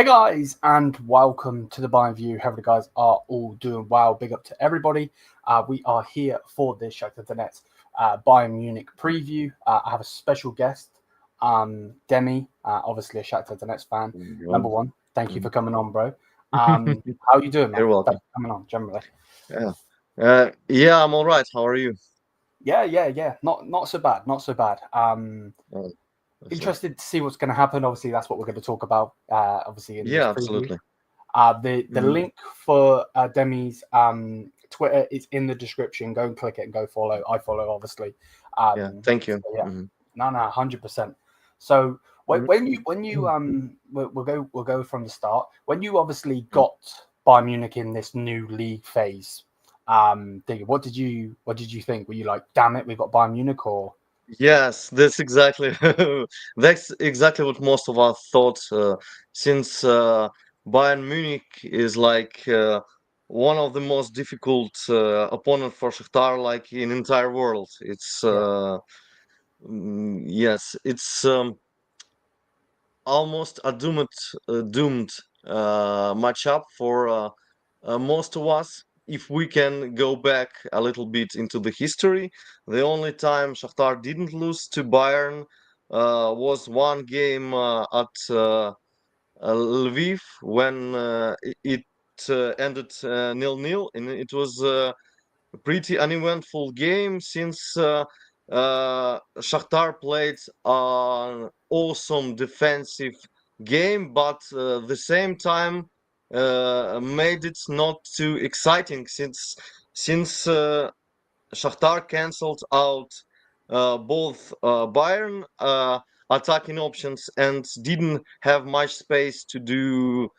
guys, and welcome to the Bayern View. Hope the guys are all doing well. Big up to everybody. We are here for this Shakhtar Donetsk Bayern Munich preview. I have a special guest, Demi, obviously a Shakhtar Donetsk fan. Number one, thank you for coming on, bro. How are you doing, man? You're welcome. Thanks for coming on, generally. Yeah, I'm all right. How are you? Yeah. Not so bad. Oh, Interested to see what's going to happen. Obviously, that's what we're going to talk about. Obviously, in this yeah, preview. absolutely. The link for Demi's Twitter is in the description. Go and click it and go follow. I follow, obviously. Yeah, thank you. So yeah, no, 100%. So when you we'll go from the start. When you obviously got Bayern Munich in this new league phase, what did you think? Were you like, damn it, we've got Bayern Munich, or? Yes, that's exactly what most of us thought. Since Bayern Munich is like one of the most difficult opponent for Shakhtar, like in entire world. It's yes, it's almost a doomed matchup for most of us. If we can go back a little bit into the history, the only time Shakhtar didn't lose to Bayern was one game at Lviv when it ended 0-0, and it was a pretty uneventful game since Shakhtar played an awesome defensive game, but the same time made it not too exciting since Shakhtar cancelled out both Bayern attacking options and didn't have much space to do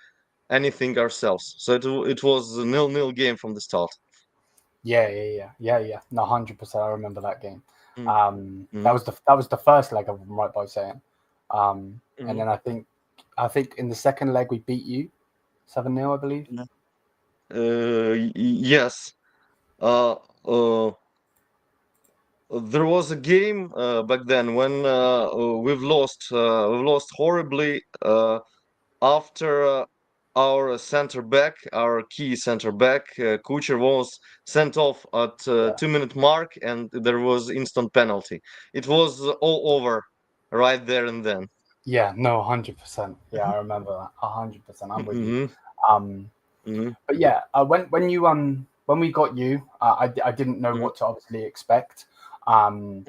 anything ourselves. So it was a 0-0 game from the start. Yeah. No, 100%. I remember that game. Mm. That was the first leg of them, right by saying. And then I think in the second leg we beat you 7-0, I believe. Yes. Uh, uh, there was a game back then when we've lost horribly after our center back, our key center back, Kucher was sent off at 2-minute mark, and there was instant penalty. It was all over right there and then. Yeah, no, 100%. Yeah, I remember that 100%. I'm with you. Mm-hmm. But yeah, when we got you, I didn't know what to obviously expect. So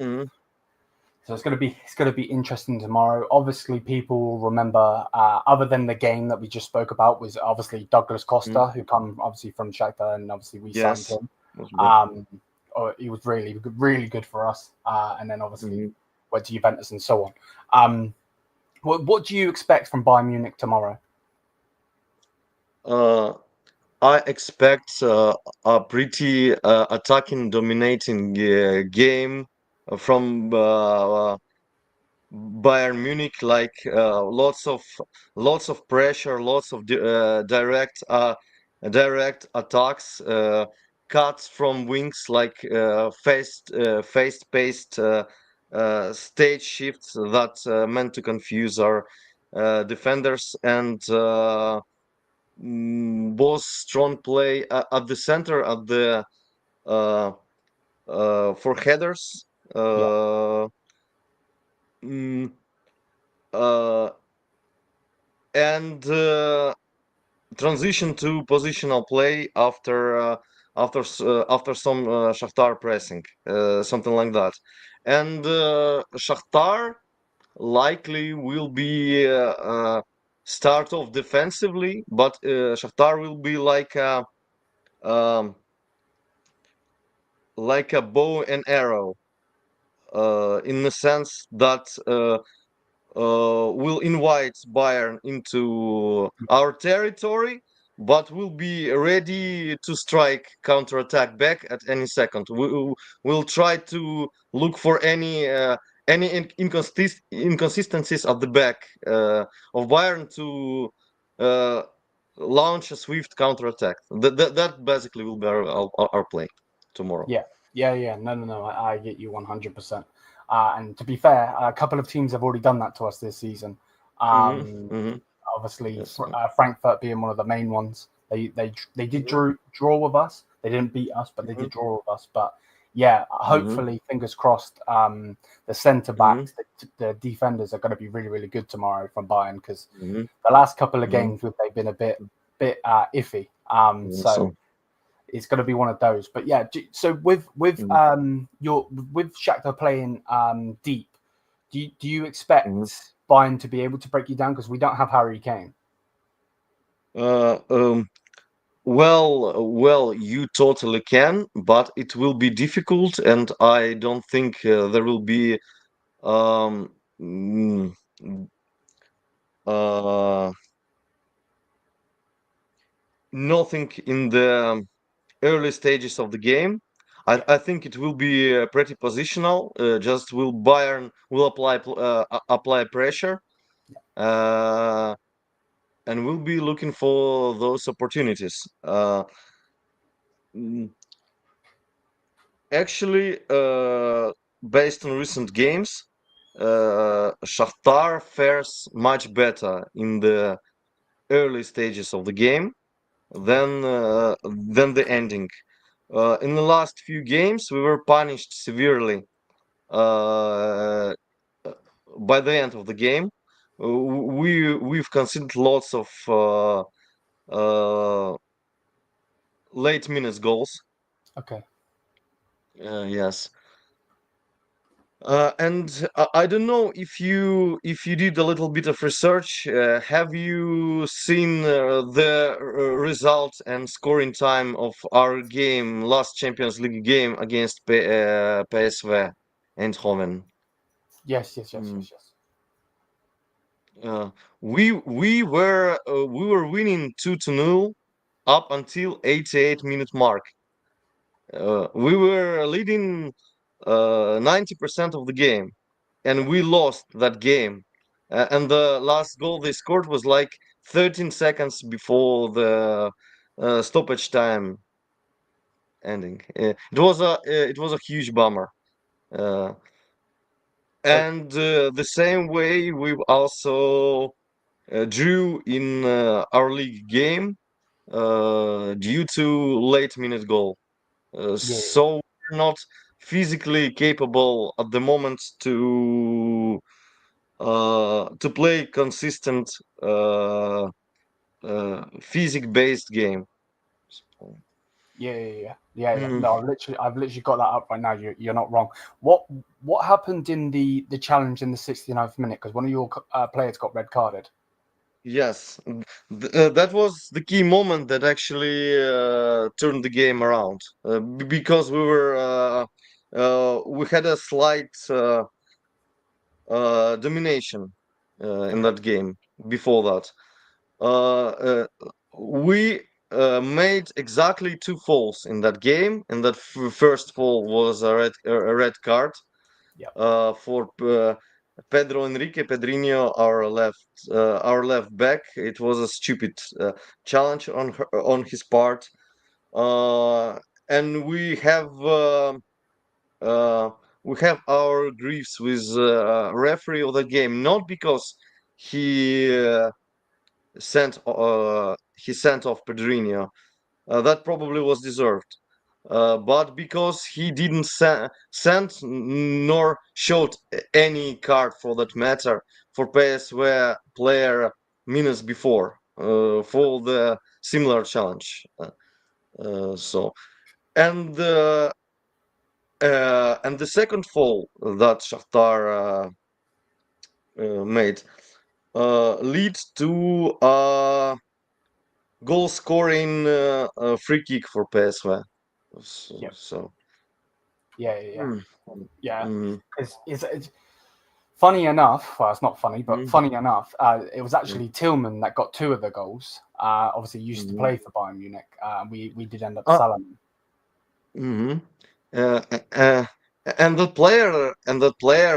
it's gonna be interesting tomorrow. Obviously, people will remember, other than the game that we just spoke about, was obviously Douglas Costa, who come obviously from Shakhtar, and obviously we signed him. He was really good for us, and then obviously went to Juventus and so on. What do you expect from Bayern Munich tomorrow? I expect a pretty attacking, dominating game from Bayern Munich, like lots of pressure, lots of direct attacks, cuts from wings, like fast-paced stage shifts that meant to confuse our defenders, and both strong play at the center, at the for headers. Mm, uh, and transition to positional play after some Shakhtar pressing, something like that. And Shakhtar likely will be start off defensively, but Shakhtar will be um, like a bow and arrow, in the sense that will invite Bayern into our territory, but will be ready to strike counterattack back at any second. We'll try to look for any inconsistencies at the back of Bayern to launch a swift counterattack. That basically will be our play tomorrow. Yeah. No. I get you 100%. And to be fair, a couple of teams have already done that to us this season. Mm-hmm. Obviously, Frankfurt being one of the main ones. They did draw with us. They didn't beat us, but they did draw with us. But yeah, hopefully, fingers crossed, the centre backs, the defenders are going to be really, really good tomorrow from Bayern, because the last couple of games they've been a bit iffy. So it's going to be one of those. But yeah, so with Shakhtar playing deep, do you expect Bayern to be able to break you down, because we don't have Harry Kane? Well, you totally can, but it will be difficult, and I don't think there will be nothing in the early stages of the game. I think it will be pretty positional. Just will Bayern will apply pressure, and we'll be looking for those opportunities. Actually, based on recent games, Shakhtar fares much better in the early stages of the game than the ending. In the last few games, we were punished severely by the end of the game. We've conceded lots of late minutes goals. Okay. Yes. And I don't know if you did a little bit of research. Have you seen the result and scoring time of our game, last Champions League game against PSV Eindhoven? Yes. We were winning 2-0 up until 88-minute mark. We were leading 90% of the game, and we lost that game. And the last goal they scored was like 13 seconds before the stoppage time ending. It was a huge bummer. And the same way we also drew in our league game due to late minute goal. So we're not physically capable at the moment to play consistent physic-based game. Yeah. No, I've literally got that up right now. You're not wrong. What happened in the challenge in the 69th minute? Because one of your players got red carded. Yes, that was the key moment that actually turned the game around. Because we had a slight domination in that game before that. We made exactly 2 fouls in that game, and that first foul was a red card for Pedro Enrique Pedrinho, our left back. It was a stupid challenge on his part, and we have our griefs with referee of the game, not because he sent off Pedrinho. That probably was deserved. But because he didn't send nor showed any card for that matter for PSV player minutes before for the similar challenge. And the second foul that Shakhtar made lead to a goal scoring free kick for PSV. So yeah. It's funny enough. Well, it's not funny, but funny enough, it was actually Tillman that got 2 of the goals. Obviously, used to play for Bayern Munich. We did end up selling him. And the player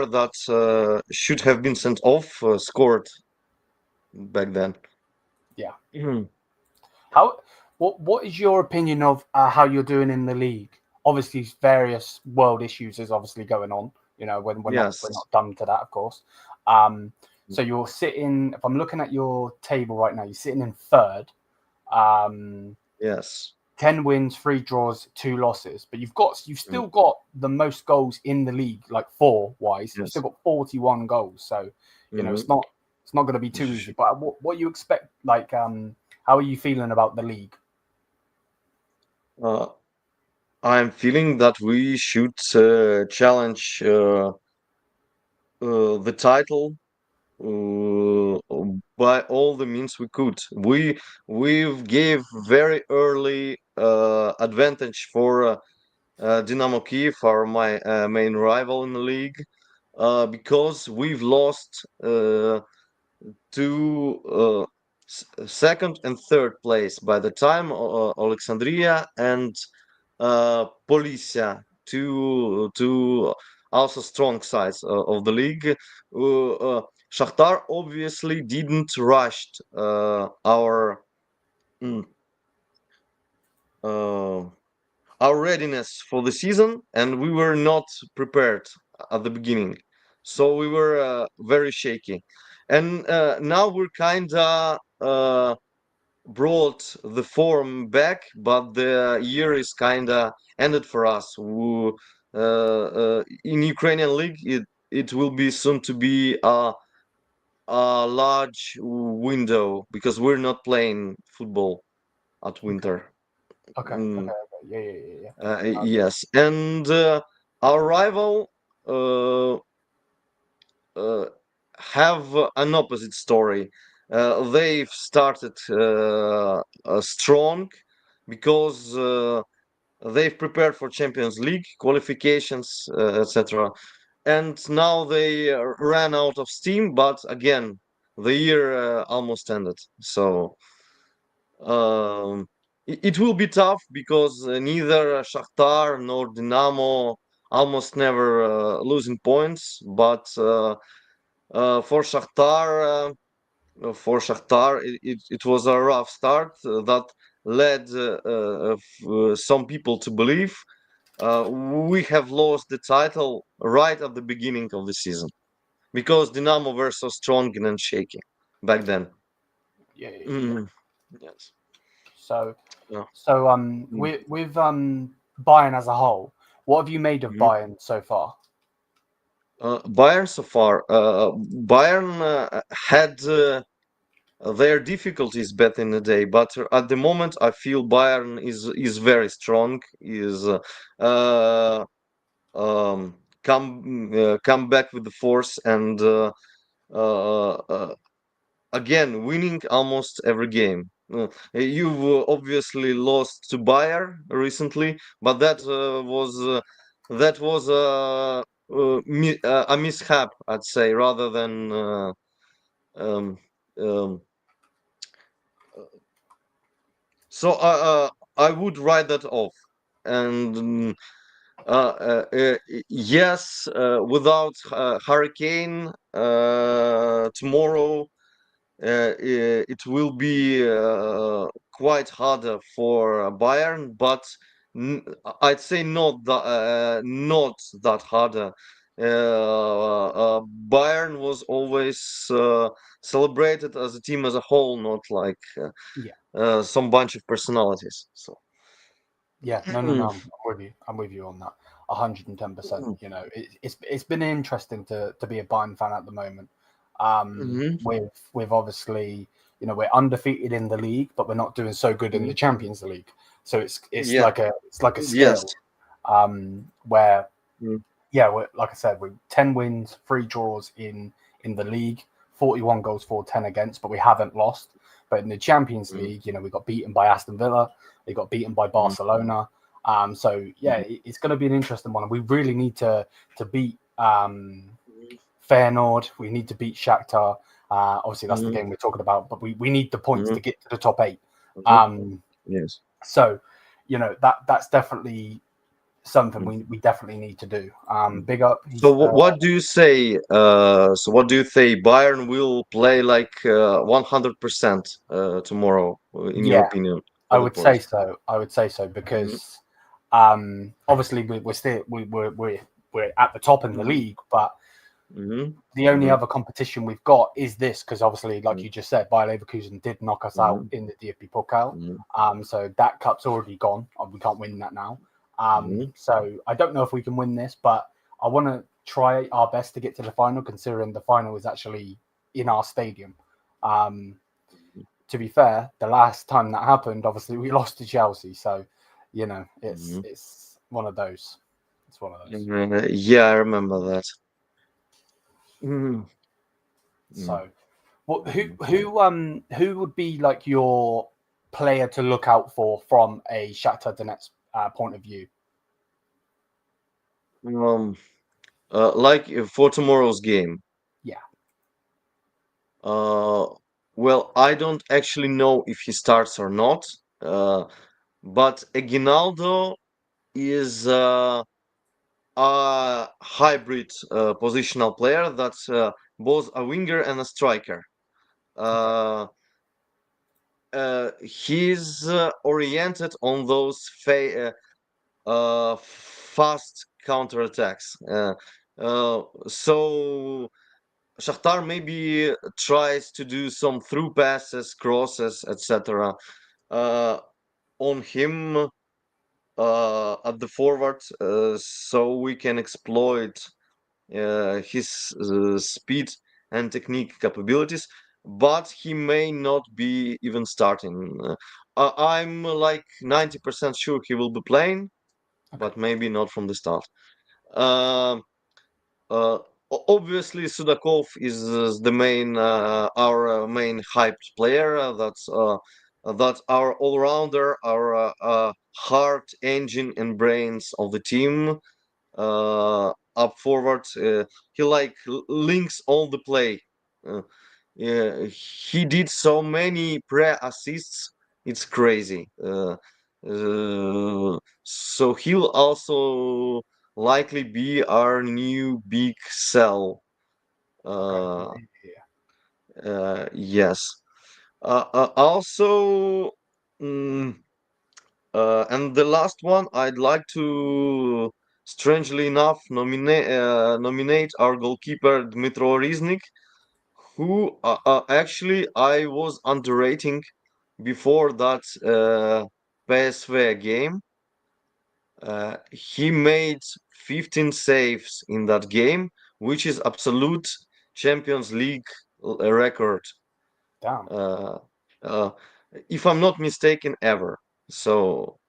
that should have been sent off scored back then. Yeah. What is your opinion of how you're doing in the league? Obviously, various world issues is obviously going on. You know, we're not done to that, of course. So you're sitting. If I'm looking at your table right now, you're sitting in third. Yes. 10 wins, 3 draws, 2 losses. But you've still got the most goals in the league, like 4 wise. You've still got 41 goals. So it's not going to be too easy. But what you expect? Like, how are you feeling about the league? I'm feeling that we should challenge the title by all the means we could. We've gave very early advantage for Dynamo Kiev, our main rival in the league, because we've lost to second and third place by the time Alexandria and Polisia, two also strong sides of the league. Shakhtar obviously didn't rush mm, uh, our readiness for the season, and we were not prepared at the beginning, so we were very shaky. And now we're kinda brought the form back, but the year is kinda ended for us. In Ukrainian league, it will be soon to be a large window because we're not playing football at winter. Okay. Yeah. Yes, and our rival uh, have an opposite story. They've started strong because they've prepared for Champions League qualifications, etc. And now they ran out of steam, but again, the year almost ended. So it will be tough because neither Shakhtar nor Dynamo almost never losing points, but for Shakhtar, it was a rough start that led some people to believe we have lost the title right at the beginning of the season because Dynamo were so strong and shaky back then. Yeah. Yes. So, Yeah. with Bayern as a whole, what have you made of Bayern so far? Bayern so far, Bayern had their difficulties back in the day, but at the moment I feel Bayern is very strong. Is come back with the force and again winning almost every game. You've obviously lost to Bayer recently, but that was a mishap, I'd say, rather than um, um, so I would write that off. And yes, without Hurricane tomorrow, it will be quite harder for Bayern, but I'd say not that harder. Bayern was always celebrated as a team as a whole, not like some bunch of personalities. So yeah, no, I'm with you on that, 110%. It's been interesting to be a Bayern fan at the moment. With obviously, we're undefeated in the league, but we're not doing so good in the Champions League. So it's like a scale, where we're, like I said, we're 10 wins, 3 draws in the league, 41 goals for, 10 against, but we haven't lost. But in the Champions League, we got beaten by Aston Villa, we got beaten by Barcelona. So it's going to be an interesting one. We really need to beat Feyenoord. We need to beat Shakhtar. Obviously, that's the game we're talking about. But we need the points to get to the top 8. Yes. So, that's definitely something we definitely need to do. Big up. So what do you say? So what do you say? Bayern will play like 100% tomorrow, in your opinion? I would say so because obviously we're at the top in the league, but The only other competition we've got is this, because obviously, like you just said, Bayer Leverkusen did knock us out in the DFB Pokal. So that cup's already gone. We can't win that now. So I don't know if we can win this, but I want to try our best to get to the final, considering the final is actually in our stadium. To be fair, the last time that happened, obviously we lost to Chelsea. So, you know, it's one of those. It's one of those. Yeah, I remember that. So, who would be like your player to look out for from a Shakhtar Donetsk point of view? Like for tomorrow's game. Yeah. Well, I don't actually know if he starts or not. But Aguinaldo is a hybrid positional player that's both a winger and a striker. He's oriented on those fast counterattacks. So Shakhtar maybe tries to do some through passes, crosses, etc. On him at the forward, so we can exploit his speed and technique capabilities. But he may not be even starting. I'm like 90% sure he will be playing, but maybe not from the start. Obviously, Sudakov is the main, our main hyped player. That's our all-rounder, our heart, engine, and brains of the team. Up forward, he like links all the play. Yeah, he did so many pre-assists. It's crazy. So he'll also likely be our new big sell. Yes. Also, and the last one, I'd like to, strangely enough, nominate our goalkeeper Dmitro Riznik, who actually I was underrating before that PSV game. He made 15 saves in that game, which is absolute Champions League record. Damn. If I'm not mistaken, ever. So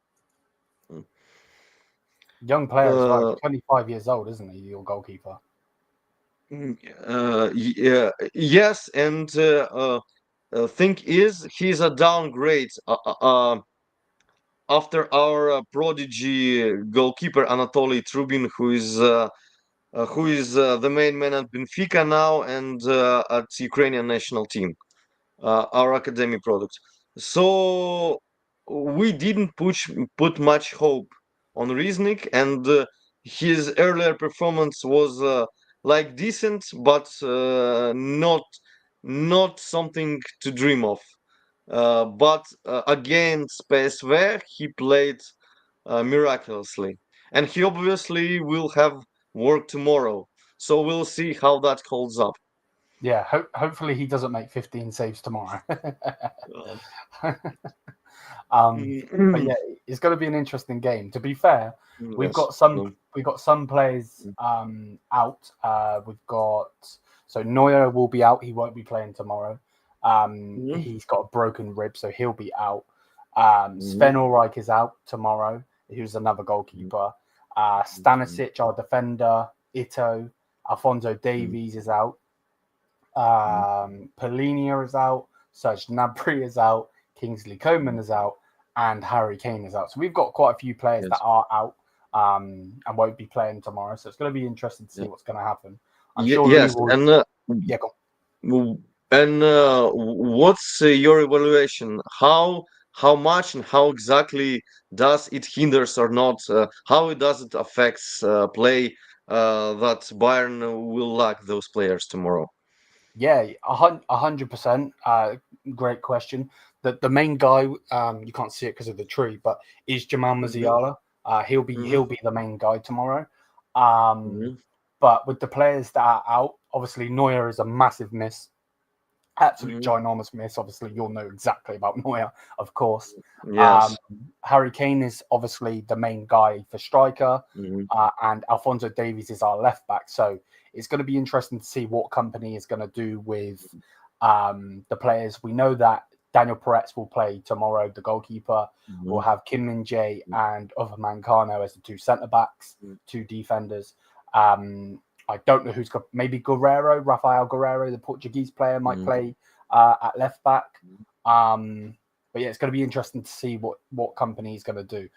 young player as well. 25 years old, isn't he? Your goalkeeper. Yeah, yes, and thing is, he's a downgrade after our prodigy goalkeeper Anatoly Trubin, who is the main man at Benfica now and at Ukrainian national team, our academy product. So we didn't put much hope on Riznik, and his earlier performance was like decent, but not something to dream of. But against PSV, he played miraculously, and he obviously will have work tomorrow. So we'll see how that holds up. Yeah, hopefully he doesn't make 15 saves tomorrow. But yeah, it's going to be an interesting game. To be fair, we've got some players out. We've got Neuer will be out. He won't be playing tomorrow. He's got a broken rib, so he'll be out. Sven Ulreich is out tomorrow. Who's another goalkeeper. Stanisic, our defender. Ito, Alphonso Davies is out. Polinia is out. Serge Gnabry is out. Kingsley Coman is out, and Harry Kane is out. So we've got quite a few players that are out and won't be playing tomorrow. So it's going to be interesting to see what's going to happen. I'm sure. Yes, and and what's your evaluation? How much and how exactly does it hinders or not? How does it affects play that Bayern will lack those players tomorrow? Yeah, 100%. Great question. The main guy, you can't see it because of the tree, but is Jamal Musiala. He'll be the main guy tomorrow. But with the players that are out, obviously Neuer is a massive miss. Absolute ginormous miss. Obviously, you'll know exactly about Neuer, of course. Yes. Harry Kane is obviously the main guy for striker, and Alphonso Davies is our left back. So it's going to be interesting to see what Company is going to do with the players. We know that Daniel Peretz will play tomorrow, the goalkeeper. We'll have Kim Min-jae and Otherman Kano as the two centre backs, two defenders. I don't know who's got, maybe Rafael Guerreiro, the Portuguese player, might play at left back. But yeah, it's going to be interesting to see what Company is going to do.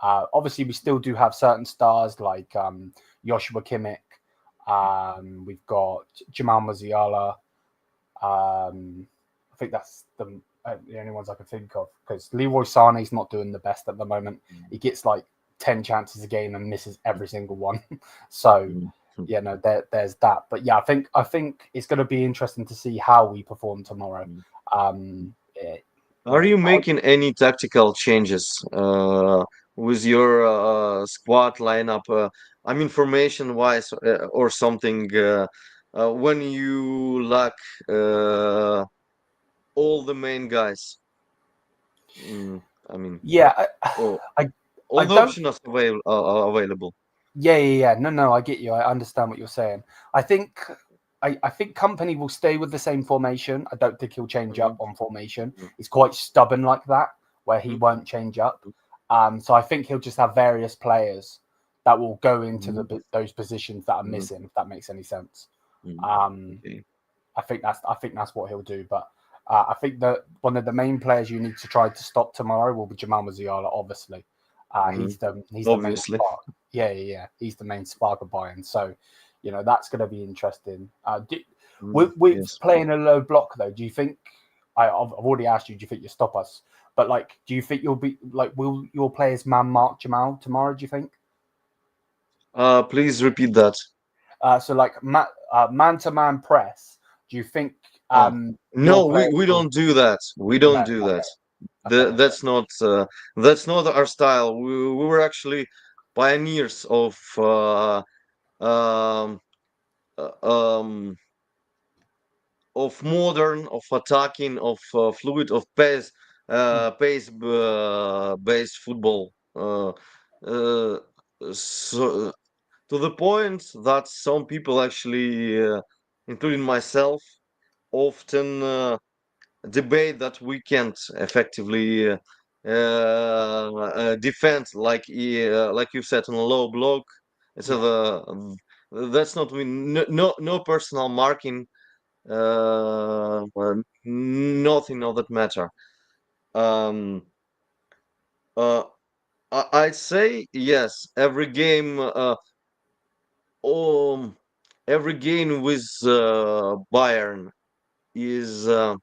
Obviously, we still do have certain stars like Joshua Kimmich. We've got Jamal Musiala. I think that's the only ones I can think of, because Leroy Sané's not doing the best at the moment. He gets like 10 chances a game and misses every single one. So yeah, no, there's that. But yeah, I think it's going to be interesting to see how we perform tomorrow. Are you making any tactical changes with your squad lineup? I mean, formation wise or something, when you lack all the main guys. I mean, yeah, all I the don't. options are available. Yeah. No, I get you. I understand what you're saying. I think Company will stay with the same formation. I don't think he'll change up on formation. He's quite stubborn like that, where he won't change up. So I think he'll just have various players that will go into those positions that are missing, if that makes any sense. Okay. I think that's what he'll do. But I think that one of the main players you need to try to stop tomorrow will be Jamal Musiala, obviously. He's the main spark. Yeah. He's the main spark of Bayern. So, that's going to be interesting. With playing a low block, though, do you think? I've already asked you. Do you think you stop us? But do you think you'll be will your players man mark Jamal tomorrow? Do you think? Please repeat that. So man to man press. Do you think? No, we don't do that. We don't do that. That's not our style. We were actually pioneers of um, um, modern, of attacking, of fluid, of pace based football. So to the point that some people actually, including myself, often debate that we can't effectively defend like you said on a low block. So that's not no personal marking, nothing of that matter. Um, uh, I'd say yes. Um, every game with Bayern is uh,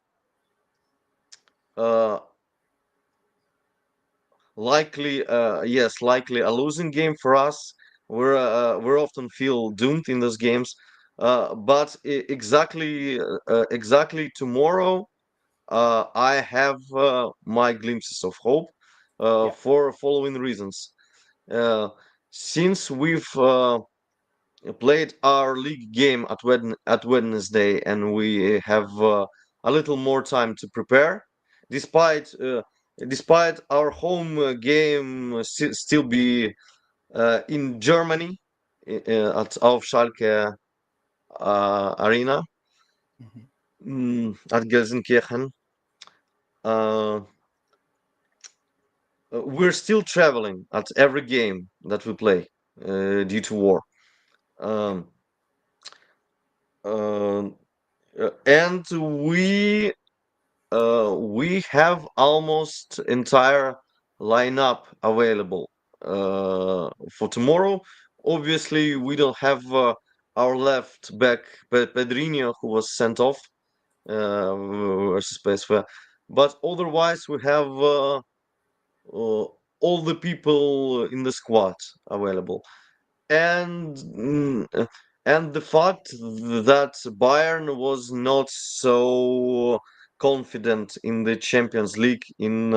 likely a losing game for us. We're often feel doomed in those games, but exactly tomorrow, I have my glimpses of hope for following reasons. Uh, since we've played our league game at Wednesday, and we have a little more time to prepare, despite our home game still be in Germany, at Auf Schalke Arena, at Gelsenkirchen. We're still traveling at every game that we play due to war. Um, and we have almost entire lineup available for tomorrow. Obviously, we don't have our left back Pedrinho, who was sent off versus PSV, but otherwise we have all the people in the squad available. And and the fact that Bayern was not so confident in the Champions League in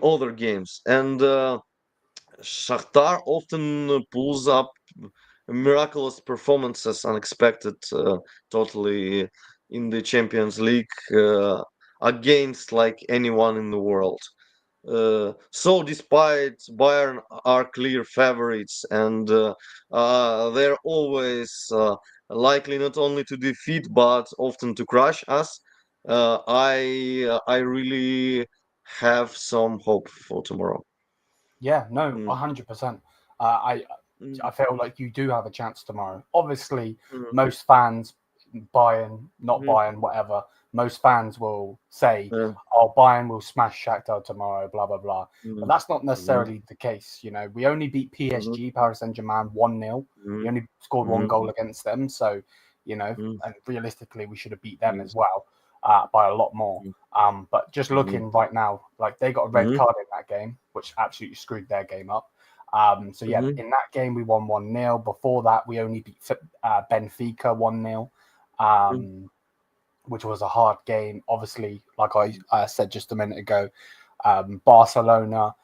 other games, and Shakhtar often pulls up miraculous performances, unexpected, totally in the Champions League against like anyone in the world. So despite Bayern are clear favorites and they're always likely not only to defeat but often to crush us, I really have some hope for tomorrow. Yeah, no, Mm, 100%. I mm, I feel like you do have a chance tomorrow. Obviously, mm, most fans, Bayern, not mm, Bayern, whatever, most fans will say, uh, "Oh, Bayern will smash Shakhtar tomorrow," blah blah blah. But mm, that's not mm, necessarily the case. We only beat mm, PSG, Paris Saint-Germain, 1-0. We mm, only scored one mm, goal against them, so mm, and realistically, we should have beat them as yes, well by a lot more. mm, But just mm, looking right now, like they got a red mm, card in that game, which absolutely screwed their game up. So yeah, mm, in that game we won 1-0. Before that, we only beat Benfica 1-0, mm, which was a hard game. Obviously, like I said just a minute ago, Barcelona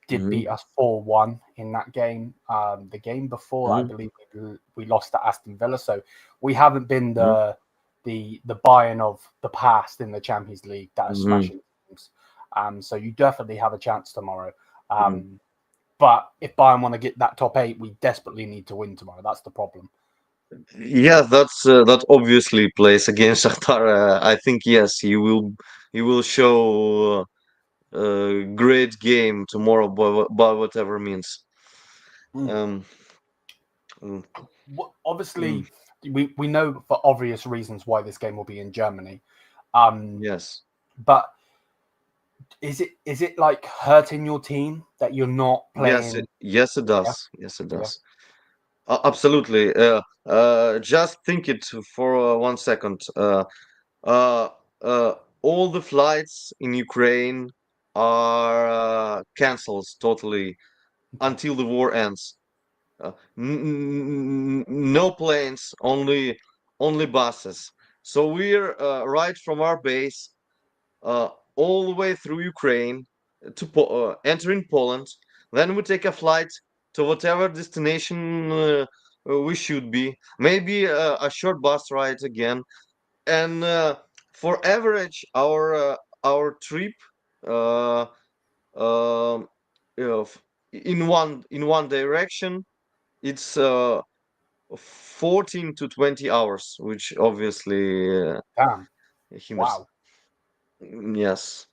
did mm, beat us 4-1 in that game. The game before that, I mm, believe we lost to Aston Villa. So we haven't been mm, the Bayern of the past in the Champions League that are mm, smashing teams. So you definitely have a chance tomorrow. mm. But if Bayern want to get that top 8, we desperately need to win tomorrow. That's the problem. Yeah, that obviously plays against Shakhtar. I think yes, he will show a great game tomorrow by whatever means. Mm. Um, mm, mm, Obviously, we know for obvious reasons why this game will be in Germany. Um, yes, but is it like hurting your team that you're not yes, playing? yes, it Yeah, does. Yes, it yeah, does. Absolutely. Just think it for 1 second. Uh, uh, all the flights in Ukraine are cancelled totally okay, until the war ends. No planes, only buses. So we're right from our base uh, all the way through Ukraine to entering Poland. Then we take a flight to whatever destination we should be. Maybe a short bus ride again. And for average, our trip uh, um, in one direction, it's 14 to 20 hours, which obviously damn, hinders. wow, Yes.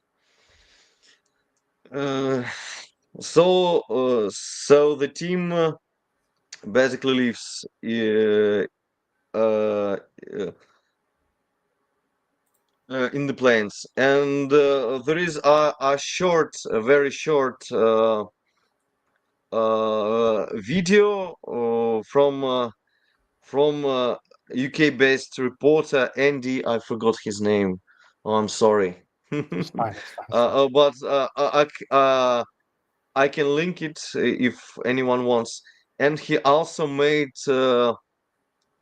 Uh, so the team basically lives uh, uh, in the plains, and there is a very short video from UK-based reporter Andy. I forgot his name. Oh, I'm sorry. it's fine, it's fine, it's fine. But I can link it if anyone wants. And he also made a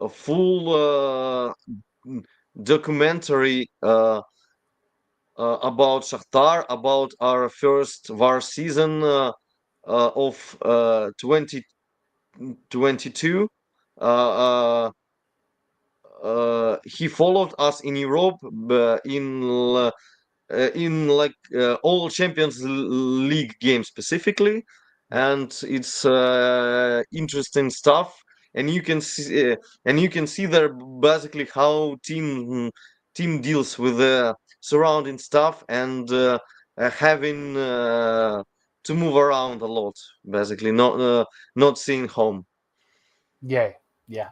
full documentary about Shakhtar, about our first VAR season of 2022. Uh, uh, he followed us in Europe, in like all Champions League games specifically, Yeah, and it's interesting stuff. And you can see there basically how team deals with the surrounding stuff and having to move around a lot, basically not seeing home. yeah, yeah.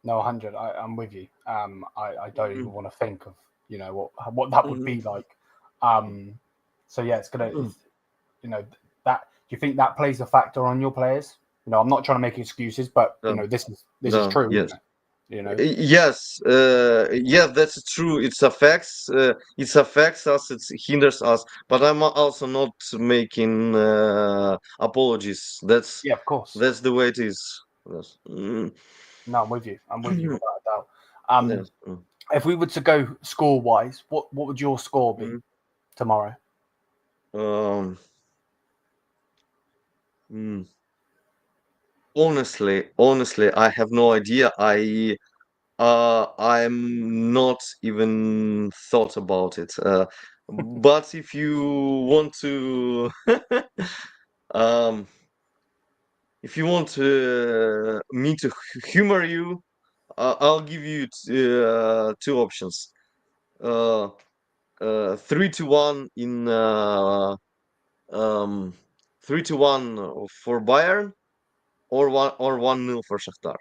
No, 100. I'm with you. I don't even Mhm, want to think of what that would mhm, be like. Um, so yeah, mhm. that. Do you think that plays a factor on your players? I'm not trying to make excuses, but No, this is no, true, yes. isn't it? Yes, yeah, that's true. It affects us. It hinders us. But I'm also not making apologies. That's Yeah, of course. that's the way it is. Yes. No, I'm with you. I'm with you Mhm. without a doubt. Yes. If we were to go score wise, what would your score be Mhm. tomorrow? Um, mm. Honestly, I have no idea. I'm not even thought about it. But if you want to, um, if you want me to humor you, I'll give you two options. 3-1 in um 3-1 for Bayern, or 1-0 for Shakhtar.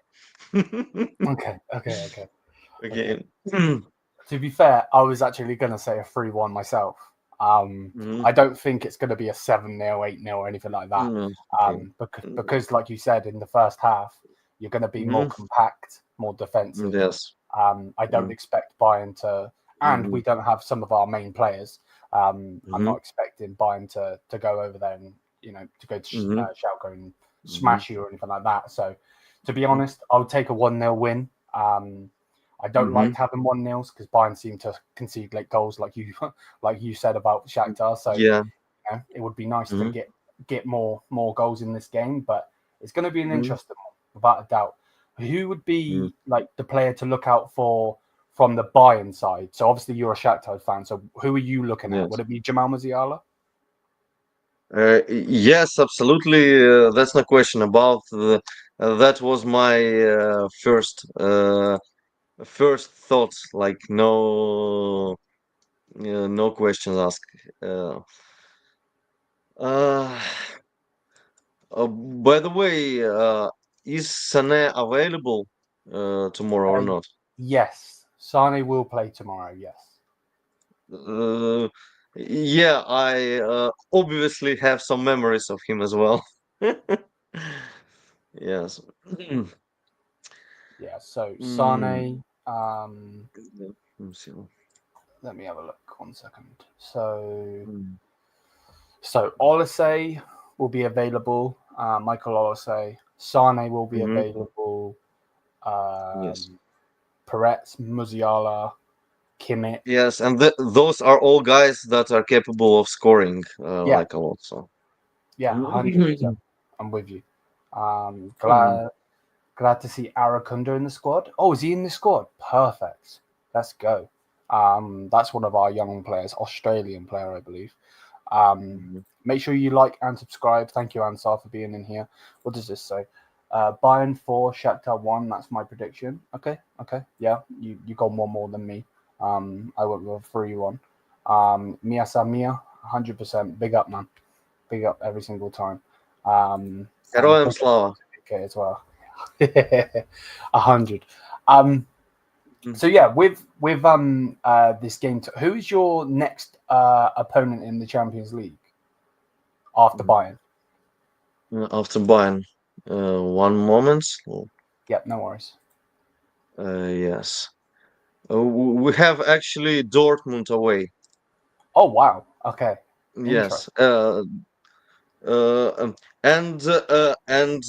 Okay. Again. To be fair, I was actually going to say a 3-1 myself. I don't think it's going to be a 7-0, 8-0, or anything like that. Okay. Because, like you said, in the first half, you're going to be more compact, more defensive. Yes. I don't expect Bayern to, and we don't have some of our main players. I'm not expecting Bayern to go over there and to go to Schalke and smash you or anything like that. So, to be honest, I would take a 1-0 win. I don't like having 1-0s because Bayern seem to concede late goals, like you said about Shakhtar. So Yeah. it would be nice to get more goals in this game, but it's going to be an interesting one, without a doubt. Who would be like the player to look out for from the Bayern side? So obviously you're a Shakhtar fan. So who are you looking at? Yes. Would it be Jamal Musiala? Yes, absolutely. That's no question about that. Was my first thoughts. Like no questions asked. Uh, by the way, is Sané available tomorrow or not? Yes, Sane will play tomorrow. Yes. Yeah, I obviously have some memories of him as well. Yes. Yeah. So Mm, Sane. let me see. Let me have a look. 1 second. So Mm, Olise will be available. Michael Olise. Sane will be mhm. available. Yes. Peretz, Musiala, Kimmich. Yes, and those are all guys that are capable of scoring Yeah, like a lot. So. yeah, 100%. I'm with you. Mm, Glad to see Arakunda in the squad. Oh, is he in the squad? Perfect. Let's go. That's one of our young players, Australian player, I believe. mhm. Make sure you like and subscribe. Thank you, Ansar, for being in here. What does this say? Bayern 4, Shakhtar 1. That's my prediction. Okay. Yeah, you got one more than me. I went with a 3-1. Mia Samia, 100%. Big up, man. Big up every single time. And Героям big up слава. to as well. 100. So yeah, with this game, who is your next opponent in the Champions League after Bayern? After Bayern, one moment. Yep, no worries. Yes. We have actually Dortmund away. Oh wow. Okay. Yes. Interesting. Uh, um, and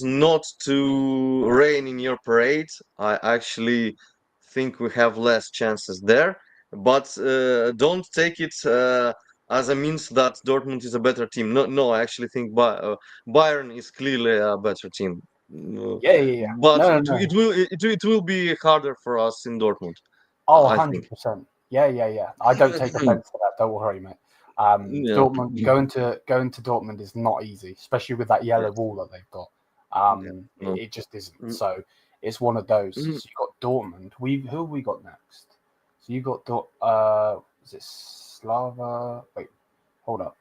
not to rain in your parade, I actually think we have less chances there. But don't take it as a means that Dortmund is a better team. No, I actually think Bayern is clearly a better team. Yeah. But No, no, it no. it will it will be harder for us in Dortmund, Oh, I think. 100%. Yeah. I don't take offense to that. Don't worry, mate. Yeah. Dortmund going to Dortmund is not easy, especially with that yellow Yes. wall that they've got. Yeah. No. It just isn't. So it's one of those. So you got Dortmund. Who have we got next? So you got is it Slava? Wait, hold up.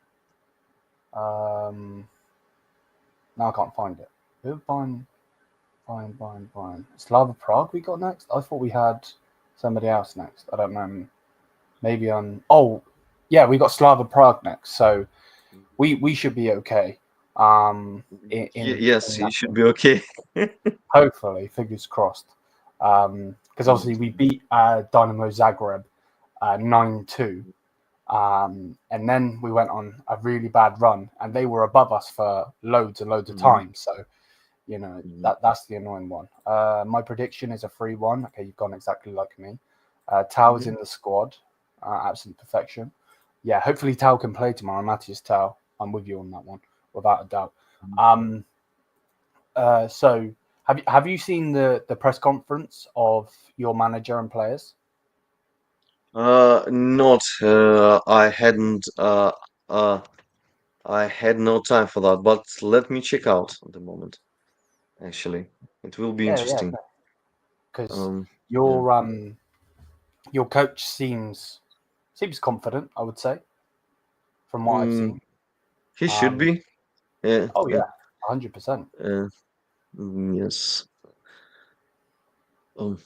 Now I can't find it. Who Fine. Slava Prague we got next? I thought we had somebody else next. I don't know. Maybe on. Oh, yeah, we got Slava Prague next, so we should be okay. Yes, In you that should game. be okay. Hopefully, fingers crossed. Because obviously we beat Dynamo Zagreb 9-2, and then we went on a really bad run, and they were above us for loads and loads of Mhm, time. So mhm. that's the annoying one. My prediction is a 3-1. Okay, you've gone exactly like me. Tau's Mhm. in the squad, absolute perfection. Yeah, hopefully Tau can play tomorrow. Matthias Tau, I'm with you on that one, without a doubt. Mhm. Um, So have you seen the press conference of your manager and players? Not. Uh, I had no time for that, but let me check out at the moment. Actually, it will be Yeah, interesting. because Um, yeah. your coach seems confident, I would say, from what I've Mm, seen. he should Um, be. Yeah. oh yeah, 100%. Uh, yes. Um,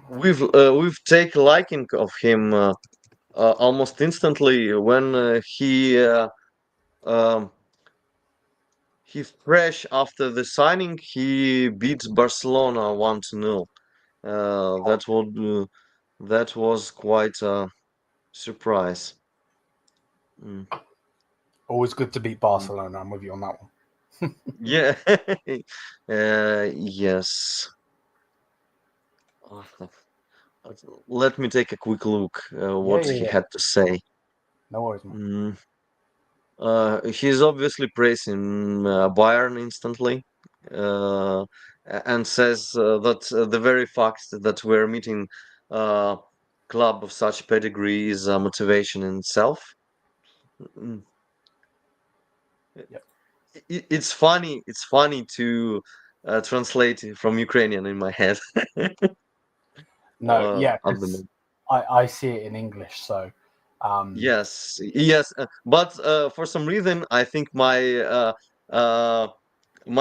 we've taken liking of him almost instantly when um, he fresh after the signing. He beat Barcelona 1-0. That was quite a surprise. Mm, Always good to beat mm. Barcelona. I'm with you on that one. Yeah. Yes. Uh, Let me take a quick look Yeah, what yeah, he yeah. had to say. No worries, man. Mm, he's obviously praising Bayern instantly, and says that the very fact that we're meeting a club of such pedigree is a motivation in itself. Mm, Yep. it's funny. It's funny to translate it from Ukrainian in my head No, yeah, at the because moment. I see it in English, so Yes, yes, but for some reason, I think my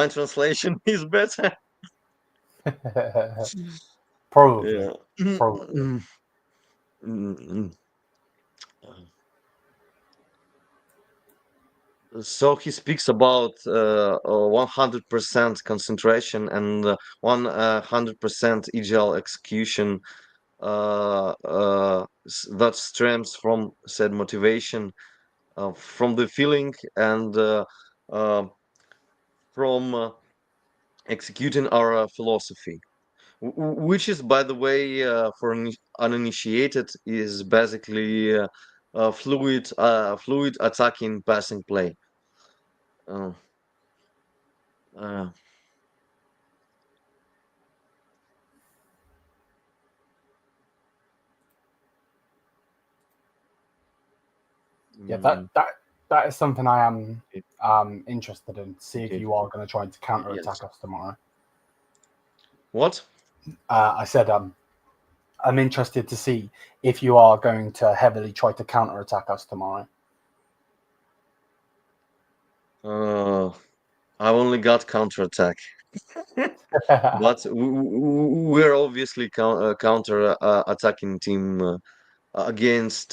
translation is better. probably, Yeah. probably. So he speaks about 100% concentration and 100% ideal execution that stems from said motivation, from the feeling and uh, from executing our philosophy. Which is, by the way, for uninitiated, is basically fluid attacking passing play. Uh, uh, Yeah, mm, that is something I am okay, interested in. See if okay. you are going to try to counter Yes. attack us tomorrow. What? I said I'm interested to see if you are going to heavily try to counter attack us tomorrow. Uh, I've only got counterattack, but we're obviously counter attacking team against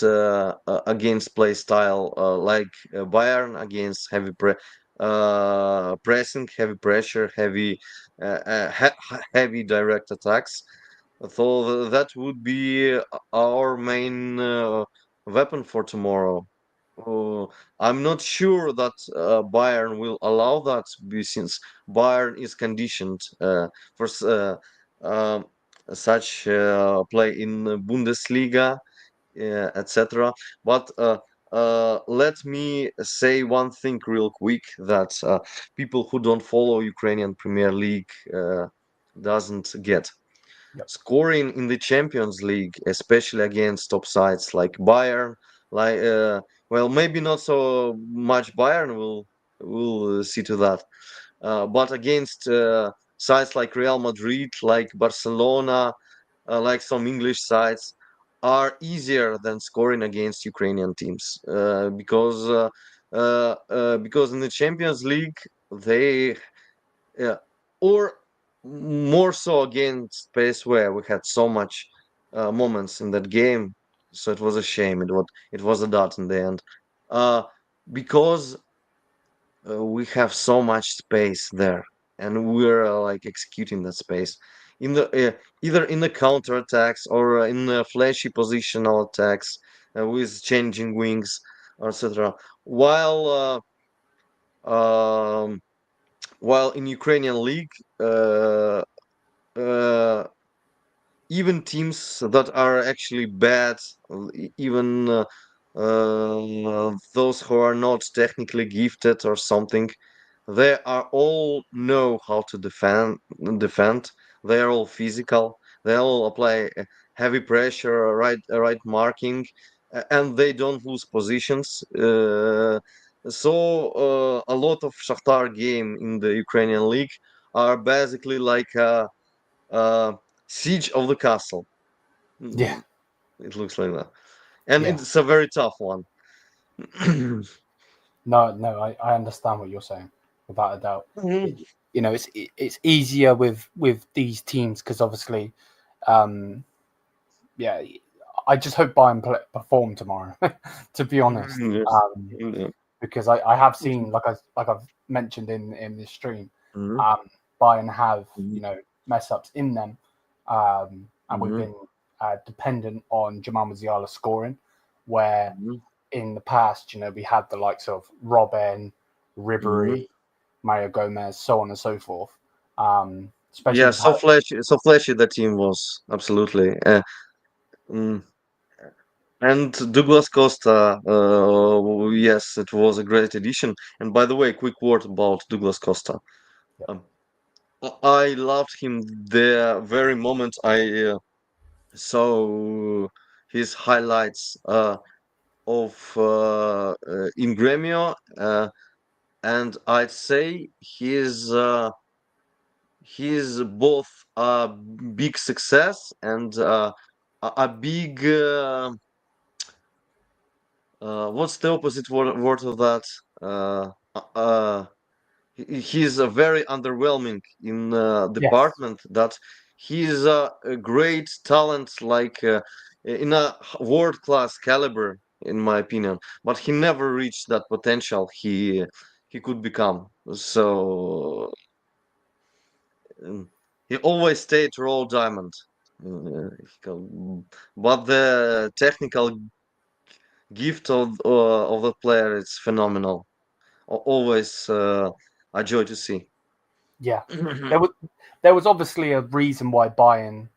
play style like Bayern against pressing, heavy pressure, heavy direct attacks. So that would be our main weapon for tomorrow. I'm not sure that Bayern will allow that, since Bayern is conditioned for um, such play in the Bundesliga, etc. But let me say one thing real quick, that people who don't follow Ukrainian Premier League doesn't get. Yep. Scoring in the Champions League, especially against top sides like Bayern, like well, maybe not so much Bayern will see to that, but against sides like Real Madrid, like Barcelona, like some English sides, are easier than scoring against Ukrainian teams, because in the Champions League they or more so against PSV, we had so much moments in that game, so it was a shame. It was a dot in the end, uh, because we have so much space there, and we're like executing that space in the either in the counter attacks or in the flashy positional attacks with changing wings, etc. While while in Ukrainian league, uh, uh, even teams that are actually bad, even those who are not technically gifted or something, They are all know how to defend. They are all physical. They all apply heavy pressure, right marking, and they don't lose positions. So a lot of Shakhtar game in the Ukrainian league are basically like a siege of the castle. Yeah, It looks like that, and yeah. it's a very tough one. No, I understand what you're saying, without a doubt. Mhm. It, it's easier with these teams because obviously, yeah. I just hope Bayern perform tomorrow. To be honest, Yes. Yeah. because I have seen, I've mentioned in this stream, Mhm. um, Bayern have Mhm. mess ups in them, and we've Mhm. been dependent on Jamal Musiala scoring, where Mhm. in the past, we had the likes of Robben, Mhm. Ribery, Mario Gomez, so on and so forth. Especially Yeah, we've had, so flashy the team was absolutely. Mm. And Douglas Costa, yes, it was a great addition. And by the way, quick word about Douglas Costa. yeah, Um, I loved him the very moment I saw his highlights of in Gremio, and I'd say he's both a big success and a big what's the opposite word of that? He's a very underwhelming in yes, department that he's a great talent, like in a world class caliber, in my opinion. But he never reached that potential he could become. So he always stayed raw diamond. But the technical gift of the player is phenomenal. Always a joy to see. yeah. There was there was obviously a reason why Bayern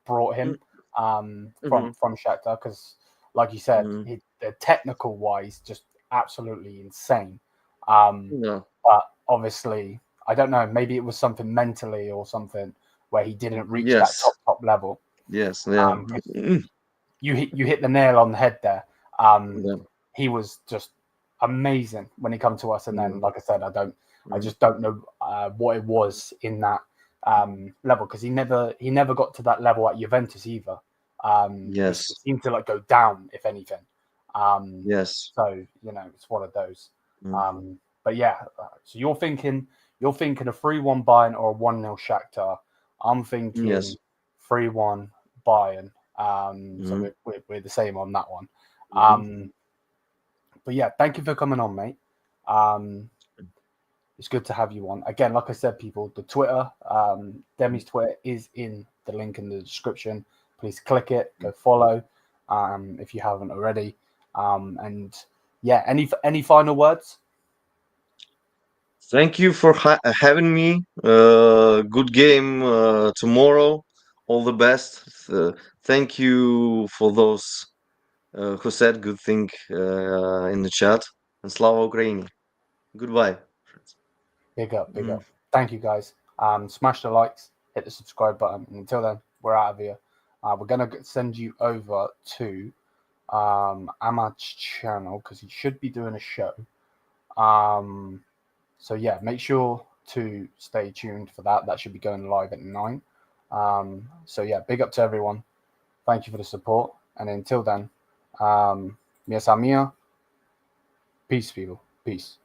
brought him Mhm, from Shakhtar because, like you said, mhm. the technical wise, just absolutely insane. Um, Yeah. but obviously, I don't know. Maybe it was something mentally or something where he didn't reach that Yes. top level. Yes. Yeah. 'Cause you hit the nail on the head there. Um, Yeah. he was just amazing when he come to us, and Yeah. then, like I said, I Mm. just don't know what it was in that level because he never got to that level at Juventus either. He Yes. seemed to like go down, if anything. Um, Yes. so it's one of those. Mm. But yeah, so you're thinking a 3-1 Bayern or a 1-0 Shakhtar. I'm thinking Yes. 3-1 Bayern. So Mhm, we're the same on that one. mhm. Um, but yeah, thank you for coming on, mate. Um, it's good to have you on. Again, like I said, people, the Twitter, Demi's Twitter is in the link in the description. Please click it, go follow if you haven't already. And yeah, any final words? Thank you for having me. Good game tomorrow. All the best. Thank you for those who said good thing in the chat. And Slava Ukraini. Goodbye. Big up, big Mm. up. Thank you, guys. Smash the likes, hit the subscribe button. And until then, we're out of here. We're gonna send you over to Ahmad's channel because he should be doing a show. So yeah, make sure to stay tuned for that. That should be going live at 9. So yeah, big up to everyone. Thank you for the support. And until then, Mia Samia, peace, people. Peace.